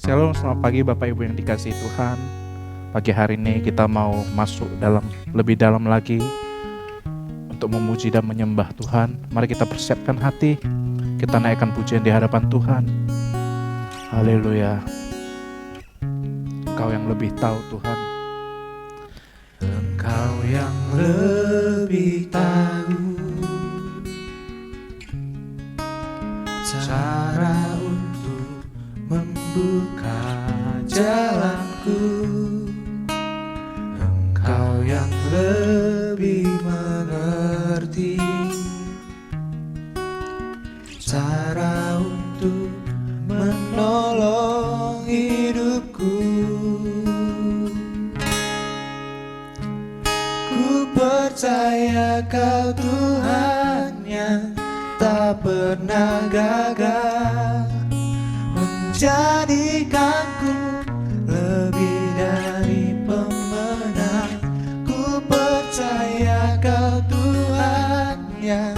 Shalom, selamat pagi Bapak Ibu yang dikasihi Tuhan. Pagi hari ini kita mau masuk lebih dalam lagi untuk memuji dan menyembah Tuhan. Mari kita persiapkan hati, kita naikkan pujian di hadapan Tuhan. Haleluya. Engkau yang lebih tahu Tuhan. Engkau yang lebih tahu cara untuk membuka jalanku. Engkau yang lebih mengerti cara untuk menolong hidupku. Ku percaya Kau Tuhan yang tak pernah gagal menjadikanku lebih dari pemenang. Ku percaya Kau Tuhan yang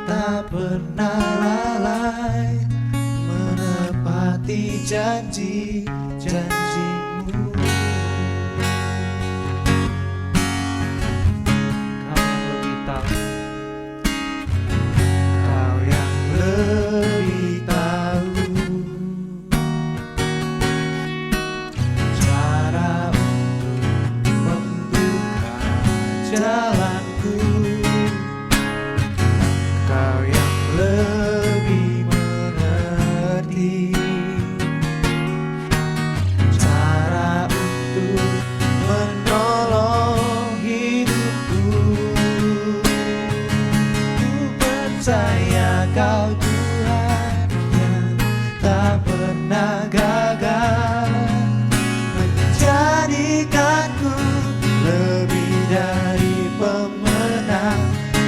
tak pernah lalai menepati janji-janji-Mu. Kau yang lebih tahu cara untuk membuka jalanku. Kau yang lebih mengerti cara untuk menolong hidupku. Ku percaya Kau Tuhan yang tak pernah gagal menjadikanku lebih dari pemenang.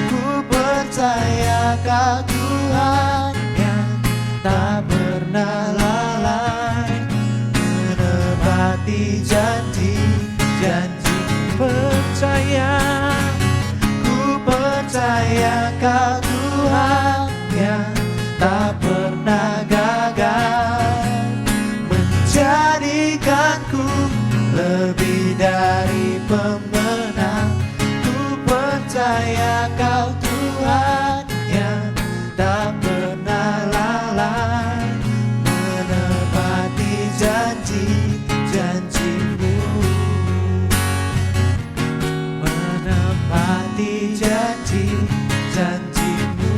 Ku percaya Kau Tuhan yang tak pernah lalai menepati janji-janji. Ku percaya Kau Tuhan yang tak pernah gagal menjadikanku lebih dari pemenang. Ku percaya Kau Tuhan yang tak pernah lalai menepati janji-janji-Mu. Menepati janji-janji-Mu.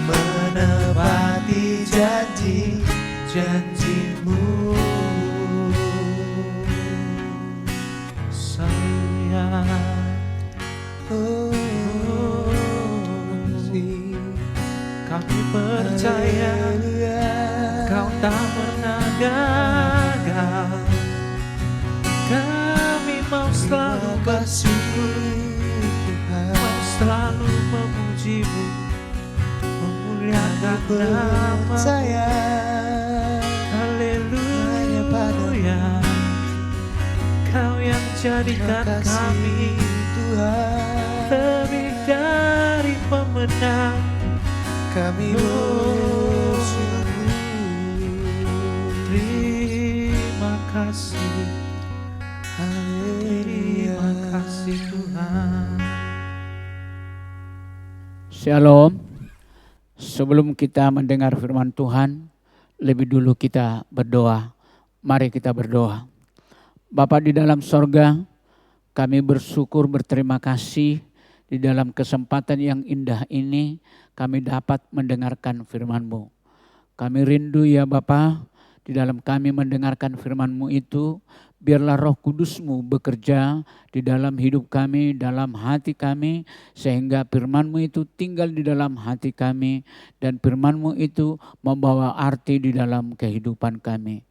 Menepati janji-janji-Mu. Kami percaya Kau tak pernah gagal. Kami mau selalu bersyukur, mau selalu memuji-Mu, memuliakan nama-Mu. Haleluya. Kau yang jadikan kami lebih dari pemenang. Kami bersyukur. Terima kasih. Terima kasih Tuhan. Shalom. Sebelum kita mendengar firman Tuhan, lebih dulu kita berdoa. Mari kita berdoa. Bapa di dalam sorga, kami bersyukur, berterima kasih di dalam kesempatan yang indah ini kami dapat mendengarkan firman-Mu. Kami rindu ya Bapa, di dalam kami mendengarkan firman-Mu itu, biarlah Roh Kudus-Mu bekerja di dalam hidup kami, dalam hati kami, sehingga firman-Mu itu tinggal di dalam hati kami, dan firman-Mu itu membawa arti di dalam kehidupan kami.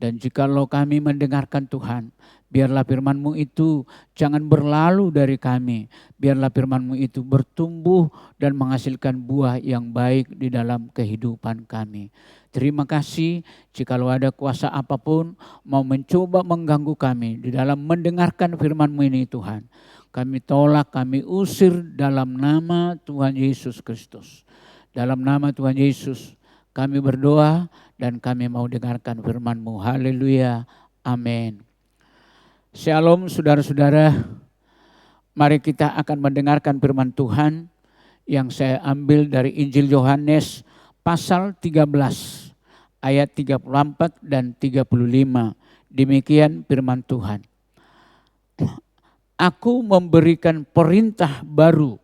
Dan jikalau kami mendengarkan Tuhan, biarlah firman-Mu itu jangan berlalu dari kami. Biarlah firman-Mu itu bertumbuh dan menghasilkan buah yang baik di dalam kehidupan kami. Terima kasih jikalau ada kuasa apapun mau mencoba mengganggu kami di dalam mendengarkan firman-Mu ini Tuhan. Kami tolak, kami usir dalam nama Tuhan Yesus Kristus. Dalam nama Tuhan Yesus kami berdoa dan kami mau dengarkan firman-Mu. Haleluya. Amin. Shalom saudara-saudara. Mari kita akan mendengarkan firman Tuhan yang saya ambil dari Injil Yohanes pasal 13 ayat 34 dan 35. Demikian firman Tuhan. Aku memberikan perintah baru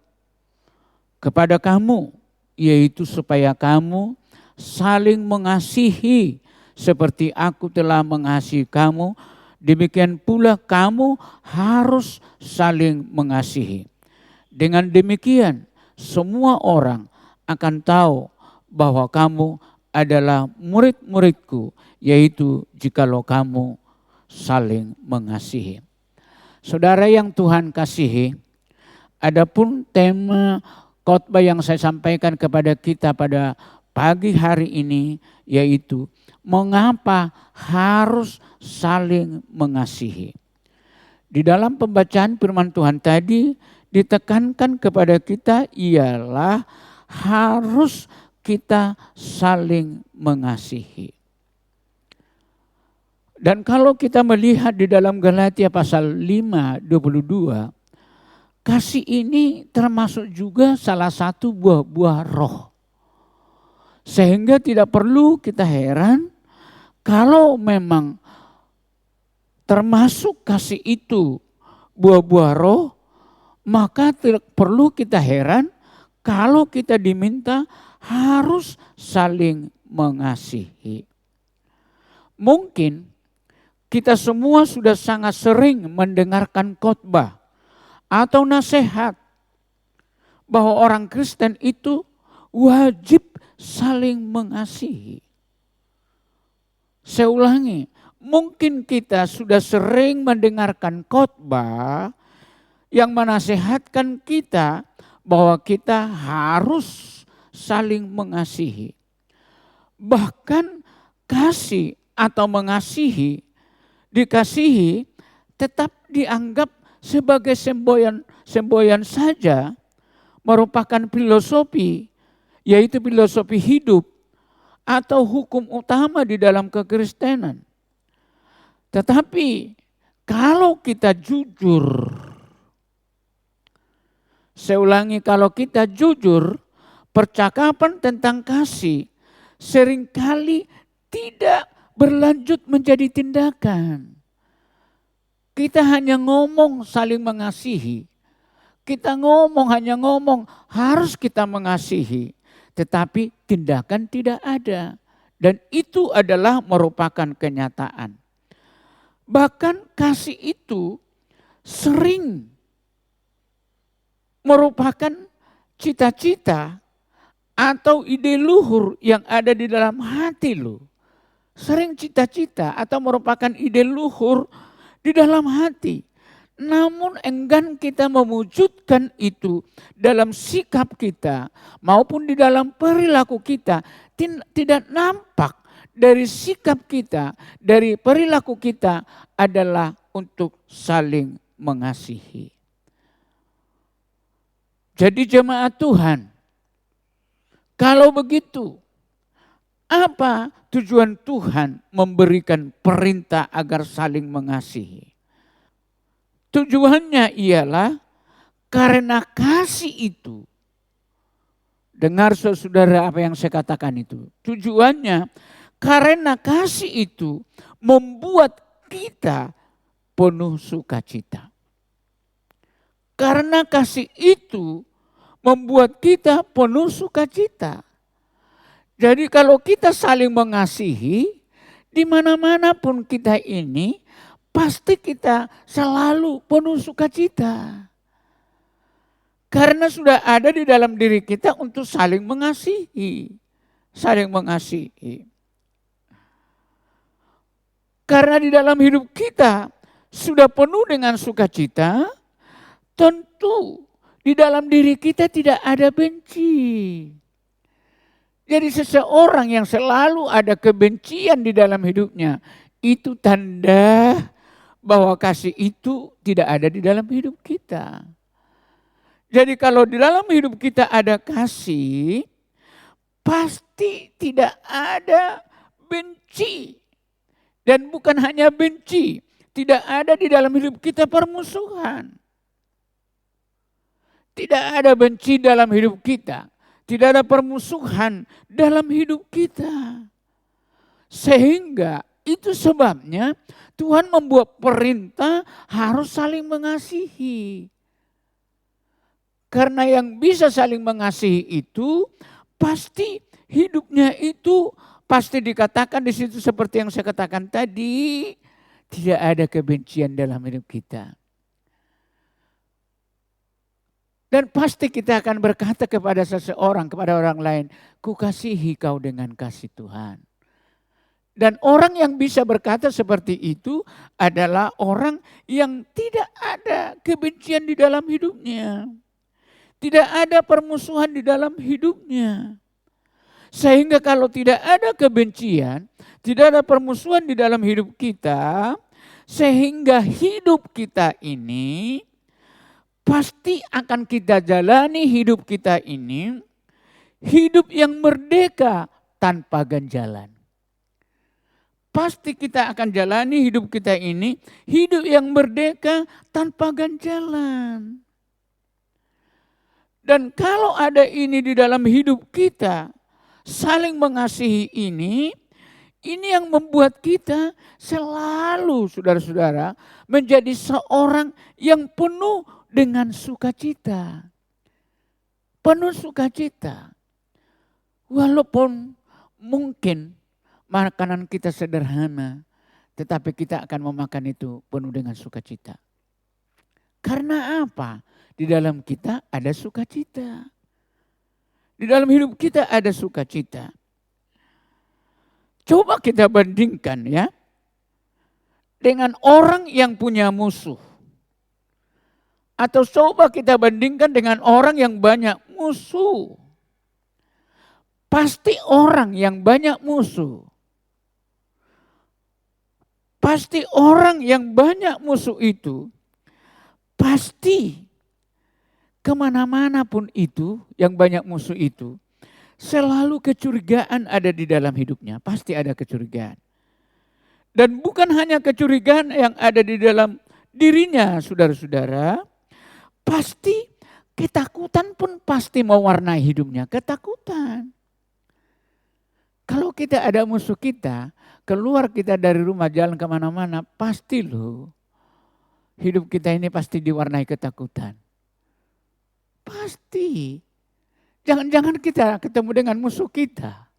kepada kamu, yaitu supaya kamu saling mengasihi seperti aku telah mengasihi kamu, demikian pula kamu harus saling mengasihi. Dengan demikian semua orang akan tahu bahwa kamu adalah murid-muridku, yaitu jikalau kamu saling mengasihi. Saudara yang Tuhan kasihi, adapun tema khotbah yang saya sampaikan kepada kita pada pagi hari ini yaitu mengapa harus saling mengasihi. Di dalam pembacaan firman Tuhan tadi ditekankan kepada kita ialah harus kita saling mengasihi. Dan kalau kita melihat di dalam Galatia pasal 5:22, kasih ini termasuk juga salah satu buah-buah roh. Sehingga tidak perlu kita heran kalau memang termasuk kasih itu buah-buah roh, maka tidak perlu kita heran kalau kita diminta harus saling mengasihi. Mungkin kita semua sudah sangat sering mendengarkan khotbah atau nasihat bahwa orang Kristen itu wajib saling mengasihi. Saya ulangi, mungkin kita sudah sering mendengarkan khotbah yang menasihatkan kita bahwa kita harus saling mengasihi. Bahkan kasih atau mengasihi, dikasihi tetap dianggap sebagai semboyan saja, merupakan filosofi, yaitu filosofi hidup atau hukum utama di dalam kekristenan. Tetapi kalau kita jujur, saya ulangi, kalau kita jujur, percakapan tentang kasih seringkali tidak berlanjut menjadi tindakan. Kita hanya ngomong saling mengasihi. Kita hanya ngomong harus kita mengasihi. Tetapi tindakan tidak ada. Dan itu adalah merupakan kenyataan. Bahkan kasih itu sering merupakan cita-cita atau ide luhur yang ada di dalam hati lo. Sering cita-cita atau merupakan ide luhur di dalam hati. Namun enggan kita mewujudkan itu dalam sikap kita maupun di dalam perilaku kita. Tidak nampak dari sikap kita, dari perilaku kita adalah untuk saling mengasihi. Jadi jemaat Tuhan, kalau begitu, apa tujuan Tuhan memberikan perintah agar saling mengasihi? Tujuannya ialah karena kasih itu. Dengar saudara apa yang saya katakan itu. Tujuannya karena kasih itu membuat kita penuh sukacita. Karena kasih itu membuat kita penuh sukacita. Jadi kalau kita saling mengasihi, di mana-mana pun kita ini, pasti kita selalu penuh sukacita. Karena sudah ada di dalam diri kita untuk saling mengasihi. Saling mengasihi. Karena di dalam hidup kita sudah penuh dengan sukacita, tentu di dalam diri kita tidak ada benci. Jadi seseorang yang selalu ada kebencian di dalam hidupnya, itu tanda bahwa kasih itu tidak ada di dalam hidup kita. Jadi kalau di dalam hidup kita ada kasih, pasti tidak ada benci. Dan bukan hanya benci, tidak ada di dalam hidup kita permusuhan. Tidak ada benci dalam hidup kita. Tidak ada permusuhan dalam hidup kita. Sehingga itu sebabnya Tuhan membuat perintah harus saling mengasihi. Karena yang bisa saling mengasihi itu pasti hidupnya itu pasti dikatakan di situ seperti yang saya katakan tadi, tidak ada kebencian dalam hidup kita. Dan pasti kita akan berkata kepada seseorang, kepada orang lain, ku kasihi kau dengan kasih Tuhan. Dan orang yang bisa berkata seperti itu adalah orang yang tidak ada kebencian di dalam hidupnya. Tidak ada permusuhan di dalam hidupnya. Sehingga kalau tidak ada kebencian, tidak ada permusuhan di dalam hidup kita, sehingga hidup kita ini pasti akan kita jalani hidup kita ini, hidup yang merdeka tanpa ganjalan. Pasti kita akan jalani hidup kita ini, hidup yang merdeka tanpa ganjalan. Dan kalau ada ini di dalam hidup kita, saling mengasihi ini yang membuat kita selalu, saudara-saudara, menjadi seorang yang penuh dengan sukacita. Penuh sukacita. Walaupun mungkin makanan kita sederhana, tetapi kita akan memakan itu penuh dengan sukacita. Karena apa? Di dalam kita ada sukacita. Di dalam hidup kita ada sukacita. Coba kita bandingkan ya, dengan orang yang punya musuh. Atau coba kita bandingkan dengan orang yang banyak musuh. Pasti orang yang banyak musuh. Pasti orang yang banyak musuh itu, pasti kemana-mana pun itu, yang banyak musuh itu, selalu kecurigaan ada di dalam hidupnya. Pasti ada kecurigaan. Dan bukan hanya kecurigaan yang ada di dalam dirinya, saudara-saudara. Pasti ketakutan pun pasti mewarnai hidupnya. Ketakutan. Kalau kita ada musuh kita, keluar kita dari rumah jalan kemana-mana, pasti loh. Hidup kita ini pasti diwarnai ketakutan. Pasti. Jangan-jangan kita ketemu dengan musuh kita.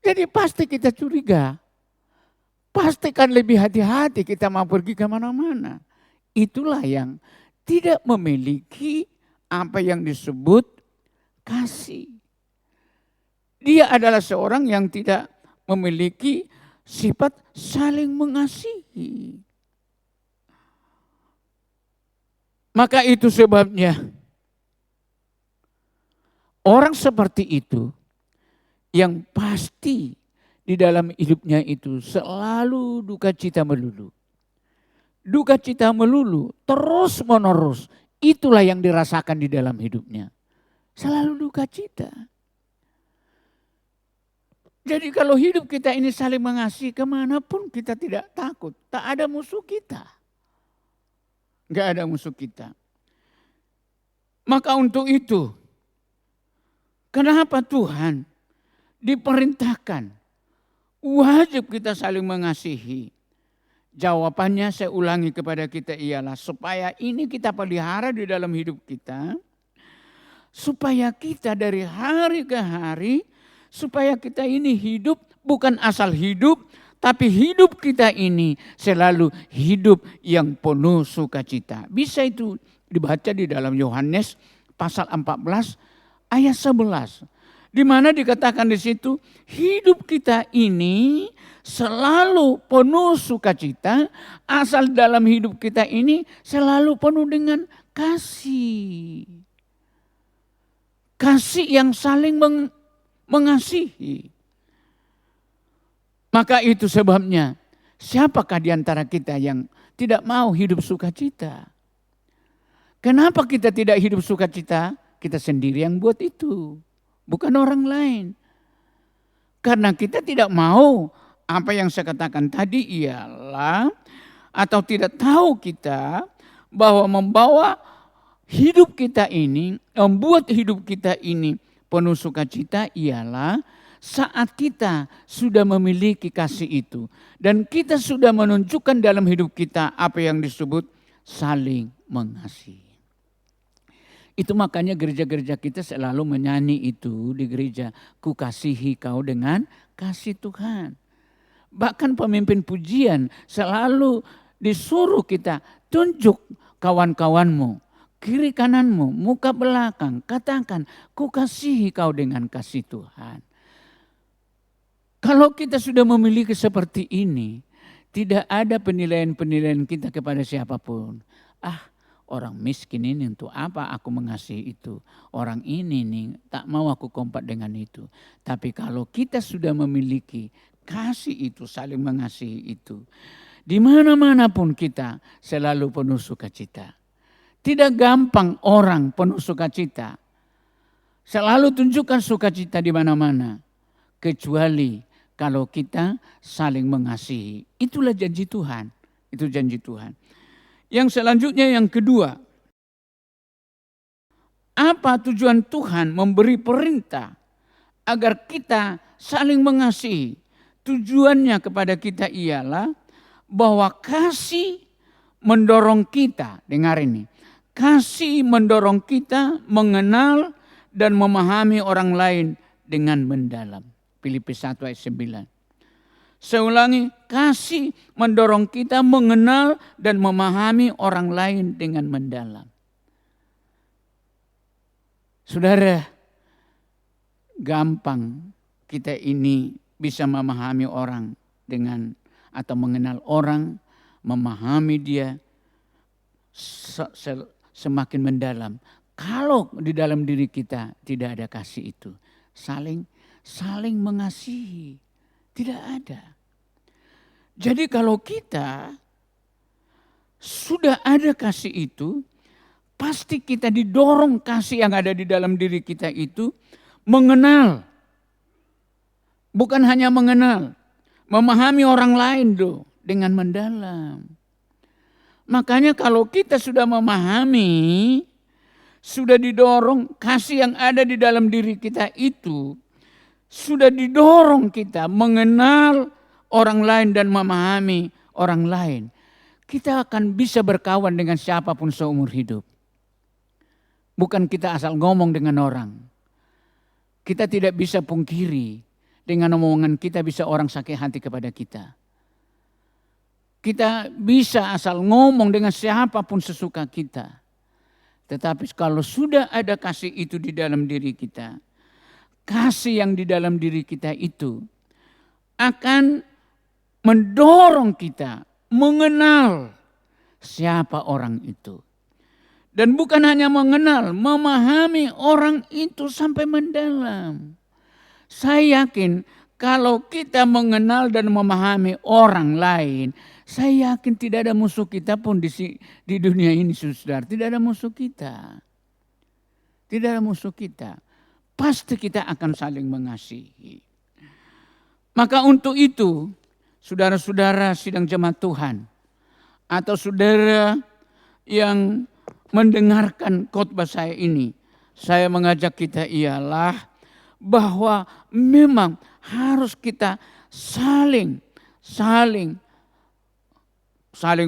Jadi pasti kita curiga. Pastikan lebih hati-hati kita mau pergi kemana-mana. Itulah yang tidak memiliki apa yang disebut kasih. Dia adalah seorang yang tidak memiliki sifat saling mengasihi. Maka itu sebabnya orang seperti itu yang pasti di dalam hidupnya itu selalu duka cita melulu. Duka cita melulu, terus menerus. Itulah yang dirasakan di dalam hidupnya. Selalu duka cita. Jadi kalau hidup kita ini saling mengasihi, kemanapun kita tidak takut. Tak ada musuh kita. Enggak ada musuh kita. Maka untuk itu, kenapa Tuhan diperintahkan wajib kita saling mengasihi? Jawabannya saya ulangi kepada kita ialah supaya ini kita pelihara di dalam hidup kita. Supaya kita dari hari ke hari, supaya kita ini hidup bukan asal hidup, tapi hidup kita ini selalu hidup yang penuh sukacita. Bisa itu dibaca di dalam Yohanes pasal 14 ayat 11. Di mana dikatakan di situ hidup kita ini selalu penuh sukacita asal dalam hidup kita ini selalu penuh dengan kasih. Kasih yang saling mengasihi. Maka itu sebabnya, siapakah di antara kita yang tidak mau hidup sukacita? Kenapa kita tidak hidup sukacita? Kita sendiri yang buat itu, bukan orang lain. Karena kita tidak mau, apa yang saya katakan tadi ialah, atau tidak tahu kita bahwa membawa hidup kita ini, membuat hidup kita ini penuh sukacita ialah saat kita sudah memiliki kasih itu. Dan kita sudah menunjukkan dalam hidup kita apa yang disebut saling mengasihi. Itu makanya gereja-gereja kita selalu menyanyi itu di gereja. Ku kasihi kau dengan kasih Tuhan. Bahkan pemimpin pujian selalu disuruh kita tunjuk kawan-kawanmu, kiri kananmu, muka belakang. Katakan, ku kasihi kau dengan kasih Tuhan. Kalau kita sudah memiliki seperti ini, tidak ada penilaian-penilaian kita kepada siapapun. Orang miskin ini untuk apa aku mengasihi itu. Orang ini nih tak mau aku kompak dengan itu. Tapi kalau kita sudah memiliki kasih itu, saling mengasihi itu. Di mana-mana pun kita selalu penuh sukacita. Tidak gampang orang penuh sukacita. Selalu tunjukkan sukacita di mana-mana. Kecuali kalau kita saling mengasihi. Itulah janji Tuhan. Itu janji Tuhan. Yang selanjutnya yang kedua. Apa tujuan Tuhan memberi perintah agar kita saling mengasihi? Tujuannya kepada kita ialah bahwa kasih mendorong kita, dengar ini. Kasih mendorong kita mengenal dan memahami orang lain dengan mendalam. Filipi 1 ayat 9. Saya ulangi, kasih mendorong kita mengenal dan memahami orang lain dengan mendalam. Saudara, gampang kita ini bisa memahami orang dengan atau mengenal orang, memahami dia semakin mendalam. Kalau di dalam diri kita tidak ada kasih itu, saling mengasihi. Tidak ada. Jadi kalau kita sudah ada kasih itu, pasti kita didorong kasih yang ada di dalam diri kita itu mengenal. Bukan hanya mengenal, memahami orang lain dengan mendalam. Makanya kalau kita sudah memahami, sudah didorong kasih yang ada di dalam diri kita itu, sudah didorong kita mengenal orang lain dan memahami orang lain. Kita akan bisa berkawan dengan siapapun seumur hidup. Bukan kita asal ngomong dengan orang. Kita tidak bisa pungkiri dengan omongan kita bisa orang sakit hati kepada kita. Kita bisa asal ngomong dengan siapapun sesuka kita. Tetapi kalau sudah ada kasih itu di dalam diri kita, kasih yang di dalam diri kita itu akan mendorong kita mengenal siapa orang itu. Dan bukan hanya mengenal, memahami orang itu sampai mendalam. Saya yakin kalau kita mengenal dan memahami orang lain, saya yakin tidak ada musuh kita pun di dunia ini, saudara. Tidak ada musuh kita. Tidak ada musuh kita. Pasti kita akan saling mengasihi. Maka untuk itu, saudara-saudara sidang jemaat Tuhan, atau saudara yang mendengarkan khotbah saya ini, saya mengajak kita ialah bahwa memang harus kita saling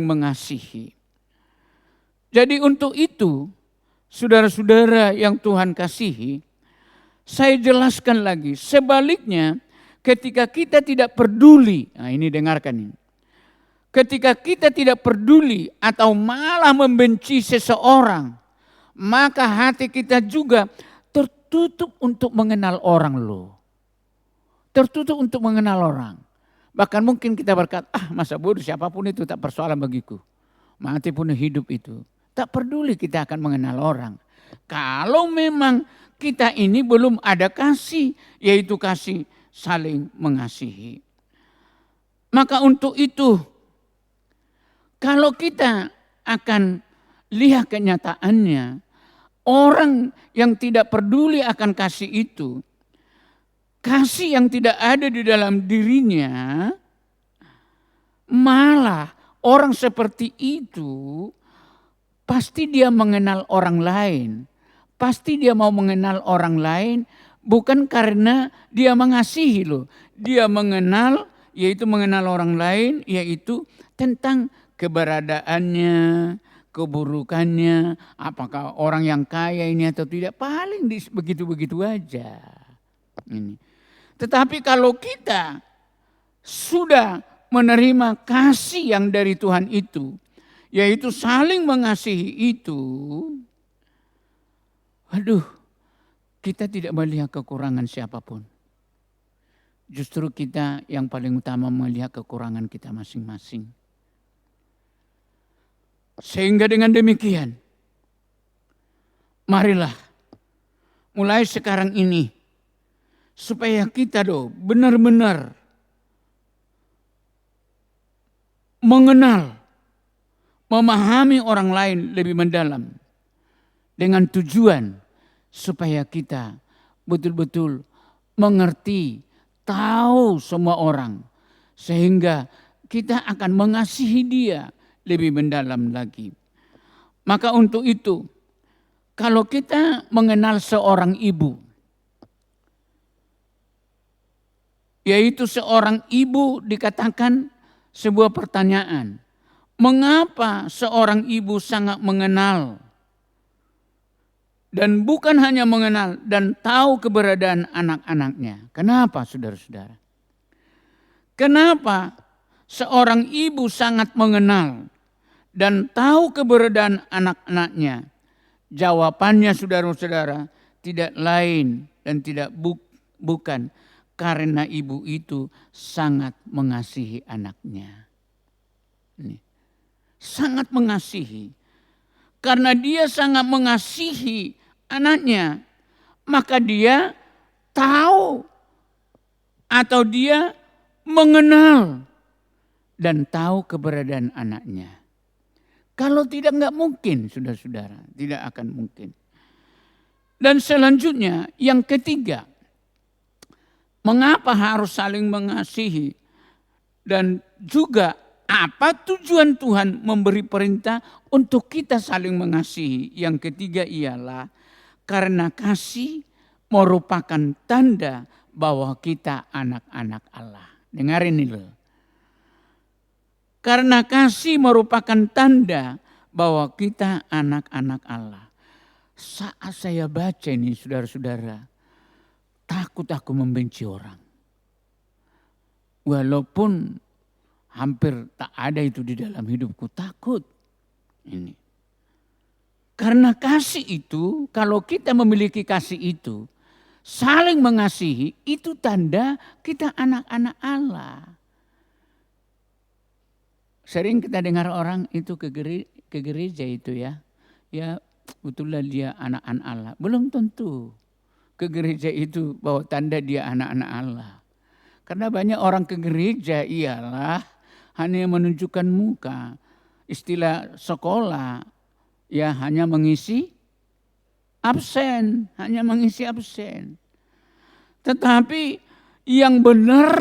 mengasihi. Jadi untuk itu, saudara-saudara yang Tuhan kasihi, saya jelaskan lagi, sebaliknya ketika kita tidak peduli, nah ini dengarkan ini. Ketika kita tidak peduli atau malah membenci seseorang, maka hati kita juga tertutup untuk mengenal orang loh. Tertutup untuk mengenal orang. Bahkan mungkin kita berkata, masa bodoh siapapun itu tak persoalan bagiku. Mati pun hidup itu. Tak peduli kita akan mengenal orang. Kalau memang kita ini belum ada kasih, yaitu kasih saling mengasihi. Maka untuk itu, kalau kita akan lihat kenyataannya, orang yang tidak peduli akan kasih itu, kasih yang tidak ada di dalam dirinya, malah orang seperti itu pasti dia mengenal orang lain. Pasti dia mau mengenal orang lain bukan karena dia mengasihi loh. Dia mengenal, yaitu mengenal orang lain, yaitu tentang keberadaannya, keburukannya, apakah orang yang kaya ini atau tidak, paling begitu-begitu aja. Ini. Tetapi kalau kita sudah menerima kasih yang dari Tuhan itu, yaitu saling mengasihi itu, aduh, kita tidak melihat kekurangan siapapun. Justru kita yang paling utama melihat kekurangan kita masing-masing. Sehingga dengan demikian, marilah mulai sekarang ini, supaya kita benar-benar mengenal, memahami orang lain lebih mendalam. Dengan tujuan supaya kita betul-betul mengerti, tahu semua orang. Sehingga kita akan mengasihi dia lebih mendalam lagi. Maka untuk itu, kalau kita mengenal seorang ibu, yaitu seorang ibu dikatakan sebuah pertanyaan. Mengapa seorang ibu sangat mengenal? Dan bukan hanya mengenal dan tahu keberadaan anak-anaknya. Kenapa saudara-saudara? Kenapa seorang ibu sangat mengenal dan tahu keberadaan anak-anaknya? Jawabannya saudara-saudara tidak lain dan tidak bukan karena ibu itu sangat mengasihi anaknya. Ini. Sangat mengasihi. Karena dia sangat mengasihi anaknya, maka dia tahu atau dia mengenal dan tahu keberadaan anaknya. Kalau tidak, enggak mungkin, saudara-saudara, tidak akan mungkin. Dan selanjutnya, yang ketiga, mengapa harus saling mengasihi? Dan juga apa tujuan Tuhan memberi perintah untuk kita saling mengasihi? Yang ketiga ialah karena kasih merupakan tanda bahwa kita anak-anak Allah. Dengar ini loh. Karena kasih merupakan tanda bahwa kita anak-anak Allah. Saat saya baca ini saudara-saudara, takut aku membenci orang. Walaupun hampir tak ada itu di dalam hidupku, takut. Ini. Karena kasih itu, kalau kita memiliki kasih itu, saling mengasihi, itu tanda kita anak-anak Allah. Sering kita dengar orang itu ke gereja itu ya. Ya betullah dia anak-anak Allah. Belum tentu ke gereja itu bahwa tanda dia anak-anak Allah. Karena banyak orang ke gereja ialah hanya menunjukkan muka. Istilah sekolah ya hanya mengisi absen. Hanya mengisi absen. Tetapi yang benar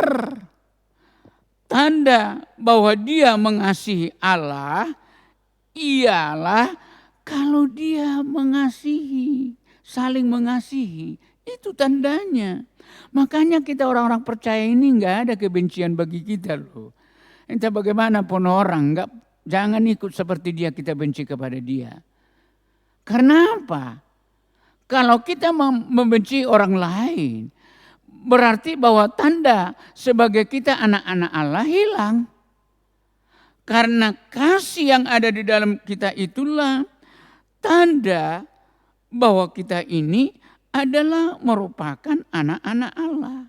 tanda bahwa dia mengasihi Allah ialah kalau dia mengasihi, saling mengasihi. Itu tandanya. Makanya kita orang-orang percaya ini enggak ada kebencian bagi kita loh. Entah bagaimanapun orang, jangan ikut seperti dia kita benci kepada dia. Karena apa? Kalau kita membenci orang lain, berarti bahwa tanda sebagai kita anak-anak Allah hilang. Karena kasih yang ada di dalam kita itulah tanda bahwa kita ini adalah merupakan anak-anak Allah.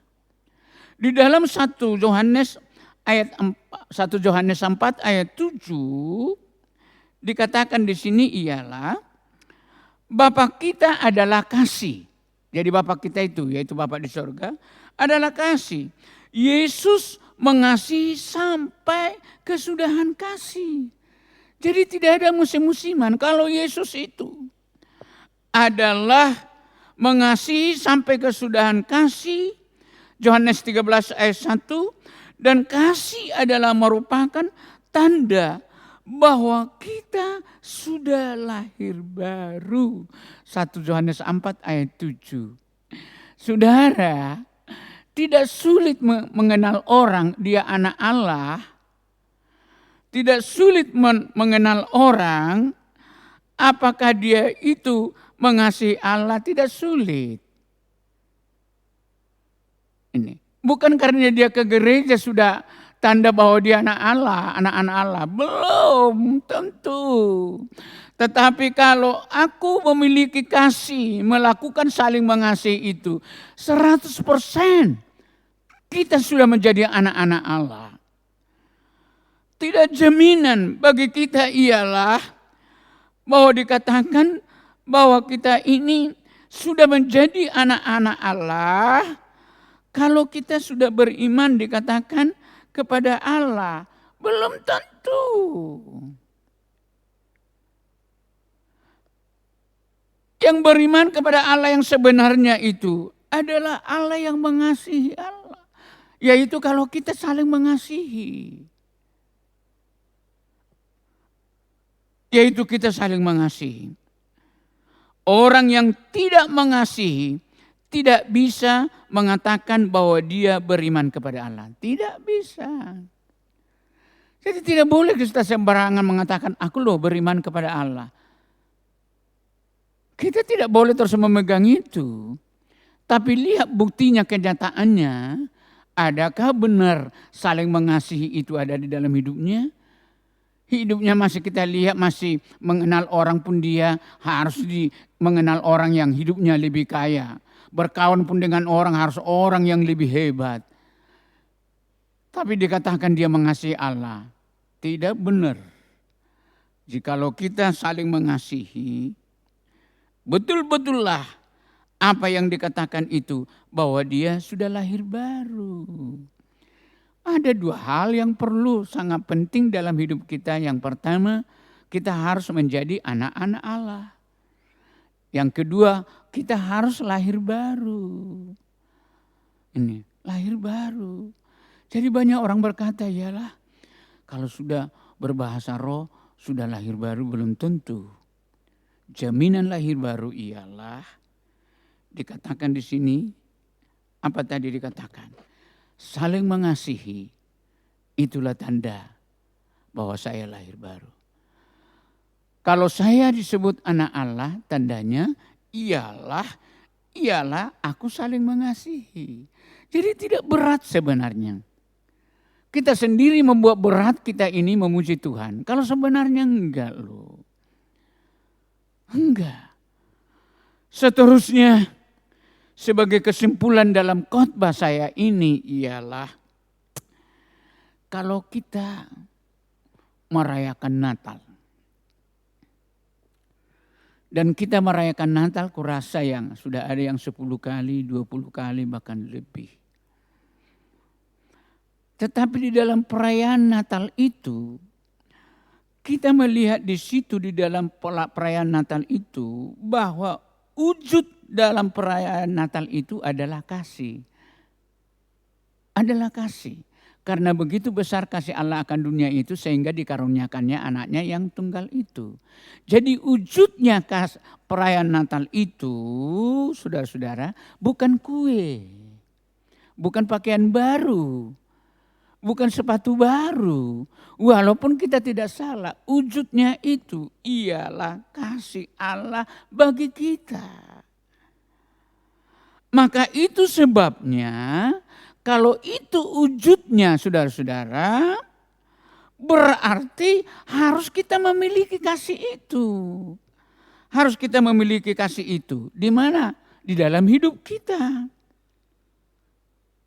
Di dalam 1 Yohanes 4 ayat 7 dikatakan di sini ialah Bapa kita adalah kasih. Jadi Bapa kita itu yaitu Bapa di sorga adalah kasih. Yesus mengasihi sampai kesudahan kasih. Jadi tidak ada musim-musiman. Kalau Yesus itu adalah mengasihi sampai kesudahan kasih, Yohanes 13 ayat 1, dan kasih adalah merupakan tanda bahwa kita sudah lahir baru. 1 Yohanes 4 ayat 7. Saudara, tidak sulit mengenal orang dia anak Allah. Tidak sulit mengenal orang apakah dia itu mengasihi Allah, tidak sulit. Ini bukan karena dia ke gereja sudah tanda bahwa dia anak Allah, anak-anak Allah. Belum tentu. Tetapi kalau aku memiliki kasih, melakukan saling mengasihi itu, 100% kita sudah menjadi anak-anak Allah. Tidak jaminan bagi kita ialah bahwa dikatakan bahwa kita ini sudah menjadi anak-anak Allah kalau kita sudah beriman dikatakan kepada Allah. Belum tentu. Yang beriman kepada Allah yang sebenarnya itu adalah Allah yang mengasihi Allah. Yaitu kalau kita saling mengasihi. Yaitu kita saling mengasihi. Orang yang tidak mengasihi tidak bisa mengatakan bahwa dia beriman kepada Allah. Tidak bisa. Jadi tidak boleh kita sembarangan mengatakan aku loh beriman kepada Allah. Kita tidak boleh terus memegang itu. Tapi lihat buktinya, kenyataannya. Adakah benar saling mengasihi itu ada di dalam hidupnya? Hidupnya masih kita lihat masih mengenal orang pun dia harus mengenal orang yang hidupnya lebih kaya. Berkawan pun dengan orang harus orang yang lebih hebat. Tapi dikatakan dia mengasihi Allah. Tidak benar. Jikalau kita saling mengasihi, betul-betullah apa yang dikatakan itu bahwa dia sudah lahir baru. Ada dua hal yang perlu sangat penting dalam hidup kita. Yang pertama, kita harus menjadi anak-anak Allah. Yang kedua, kita harus lahir baru. Ini, lahir baru. Jadi banyak orang berkata, yalah kalau sudah berbahasa roh, sudah lahir baru, belum tentu. Jaminan lahir baru ialah, dikatakan di sini, apa tadi dikatakan? Saling mengasihi, itulah tanda bahwa saya lahir baru. Kalau saya disebut anak Allah, tandanya ialah aku saling mengasihi. Jadi tidak berat sebenarnya. Kita sendiri membuat berat kita ini memuji Tuhan. Kalau sebenarnya enggak loh. Enggak. Seterusnya, sebagai kesimpulan dalam khotbah saya ini ialah kalau kita merayakan Natal. Dan kita merayakan Natal kurasa yang sudah ada yang 10 kali, 20 kali bahkan lebih. Tetapi di dalam perayaan Natal itu kita melihat di situ di dalam perayaan Natal itu bahwa wujud dalam perayaan Natal itu adalah kasih. Adalah kasih. Karena begitu besar kasih Allah akan dunia itu sehingga dikaruniakannya anaknya yang tunggal itu. Jadi wujudnya perayaan Natal itu, saudara-saudara, bukan kue. Bukan pakaian baru. Bukan sepatu baru. Walaupun kita tidak salah, wujudnya itu ialah kasih Allah bagi kita. Maka itu sebabnya kalau itu wujudnya saudara-saudara, berarti harus kita memiliki kasih itu. Harus kita memiliki kasih itu. Di mana? Di dalam hidup kita.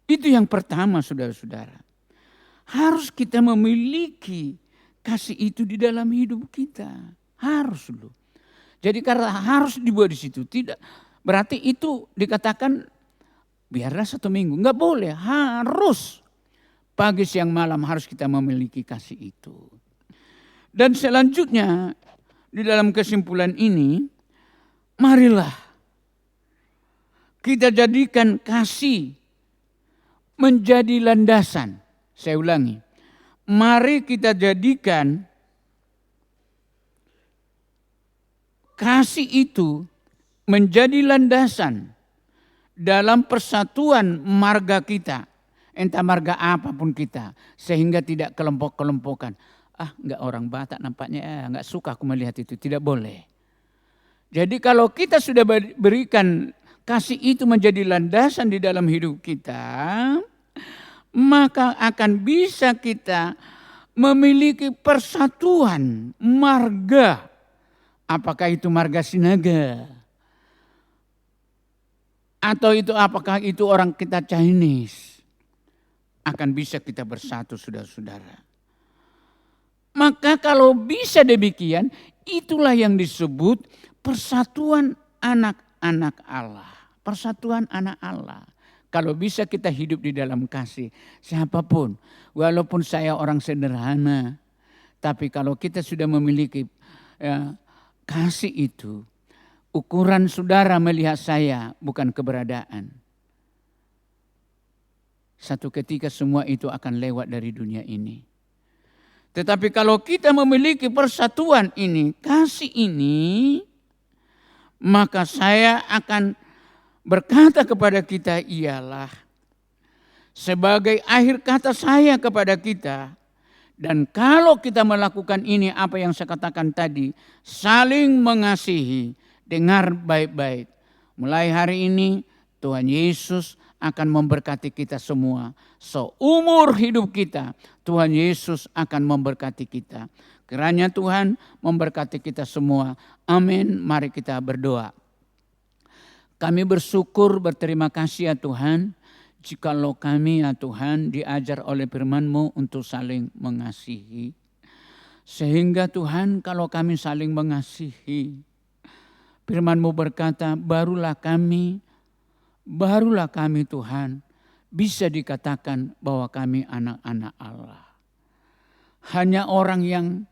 Itu yang pertama saudara-saudara. Harus kita memiliki kasih itu di dalam hidup kita. Harus loh. Jadi karena harus dibuat di situ. Tidak. Berarti itu dikatakan biarlah 1 minggu. Enggak boleh, harus. Pagi, siang, malam harus kita memiliki kasih itu. Dan selanjutnya di dalam kesimpulan ini, marilah kita jadikan kasih menjadi landasan. Saya ulangi. Mari kita jadikan kasih itu menjadi landasan dalam persatuan marga kita. Entah marga apapun kita. Sehingga tidak kelompok-kelompokan. Enggak orang Batak nampaknya, enggak suka aku melihat itu. Tidak boleh. Jadi kalau kita sudah berikan kasih itu menjadi landasan di dalam hidup kita, maka akan bisa kita memiliki persatuan marga. Apakah itu marga Sinaga? Atau itu apakah itu orang kita Chinese? Akan bisa kita bersatu, saudara-saudara. Maka kalau bisa demikian, itulah yang disebut persatuan anak-anak Allah. Persatuan anak Allah. Kalau bisa kita hidup di dalam kasih, siapapun, walaupun saya orang sederhana, tapi kalau kita sudah memiliki kasih itu, ukuran saudara melihat saya bukan keberadaan. Satu ketika semua itu akan lewat dari dunia ini. Tetapi kalau kita memiliki persatuan ini, kasih ini, maka saya akan berkata kepada kita ialah sebagai akhir kata saya kepada kita, dan kalau kita melakukan ini apa yang saya katakan tadi, saling mengasihi, dengar baik-baik. Mulai hari ini Tuhan Yesus akan memberkati kita semua. Seumur hidup kita Tuhan Yesus akan memberkati kita. Kiranya Tuhan memberkati kita semua. Amin. Mari kita berdoa. Kami bersyukur, berterima kasih ya Tuhan, jikalau kami ya Tuhan diajar oleh firman-Mu untuk saling mengasihi. Sehingga Tuhan kalau kami saling mengasihi, firman-Mu berkata, barulah kami Tuhan bisa dikatakan bahwa kami anak-anak Allah. Hanya orang yang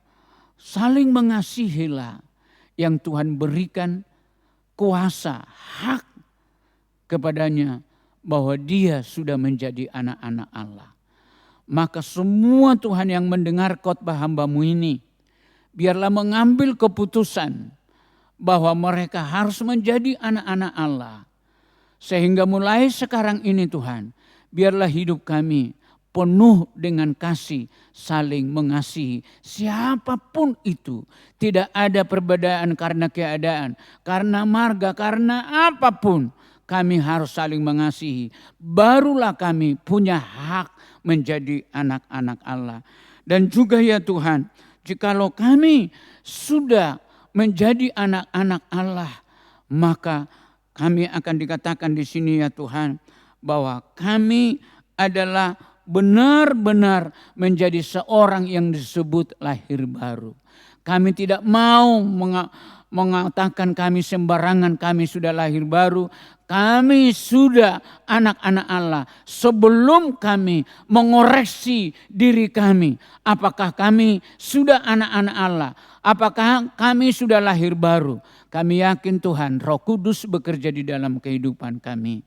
saling mengasihilah yang Tuhan berikan kuasa, hak kepadanya bahwa dia sudah menjadi anak-anak Allah. Maka semua Tuhan yang mendengar khotbah hamba-Mu ini, biarlah mengambil keputusan bahwa mereka harus menjadi anak-anak Allah. Sehingga mulai sekarang ini Tuhan, biarlah hidup kami penuh dengan kasih, saling mengasihi. Siapapun itu, tidak ada perbedaan karena keadaan, karena marga, karena apapun. Kami harus saling mengasihi. Barulah kami punya hak menjadi anak-anak Allah. Dan juga ya Tuhan, jikalau kami sudah menjadi anak-anak Allah, maka kami akan dikatakan di sini ya Tuhan, bahwa kami adalah benar-benar menjadi seorang yang disebut lahir baru. Kami tidak mau mengatakan kami sembarangan, kami sudah lahir baru. Kami sudah anak-anak Allah sebelum kami mengoreksi diri kami. Apakah kami sudah anak-anak Allah? Apakah kami sudah lahir baru? Kami yakin Tuhan, Roh Kudus bekerja di dalam kehidupan kami.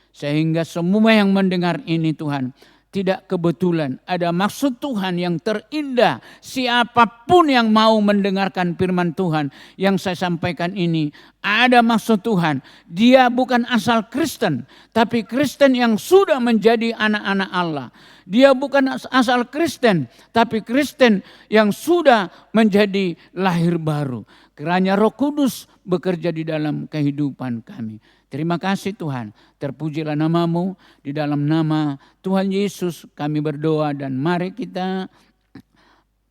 Sehingga semua yang mendengar ini Tuhan, tidak kebetulan, ada maksud Tuhan yang terindah. Siapapun yang mau mendengarkan firman Tuhan yang saya sampaikan ini, ada maksud Tuhan. Dia bukan asal Kristen, tapi Kristen yang sudah menjadi anak-anak Allah. Dia bukan asal Kristen, tapi Kristen yang sudah menjadi lahir baru. Kiranya Roh Kudus bekerja di dalam kehidupan kami. Terima kasih Tuhan, terpujilah nama-Mu, di dalam nama Tuhan Yesus kami berdoa, dan mari kita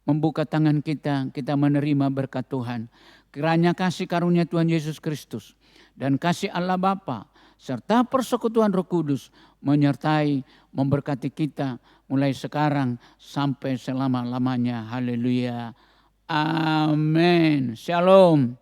membuka tangan kita menerima berkat Tuhan. Kiranya kasih karunia Tuhan Yesus Kristus dan kasih Allah Bapa serta persekutuan Roh Kudus menyertai, memberkati kita mulai sekarang sampai selama-lamanya. Haleluya. Amin. Shalom.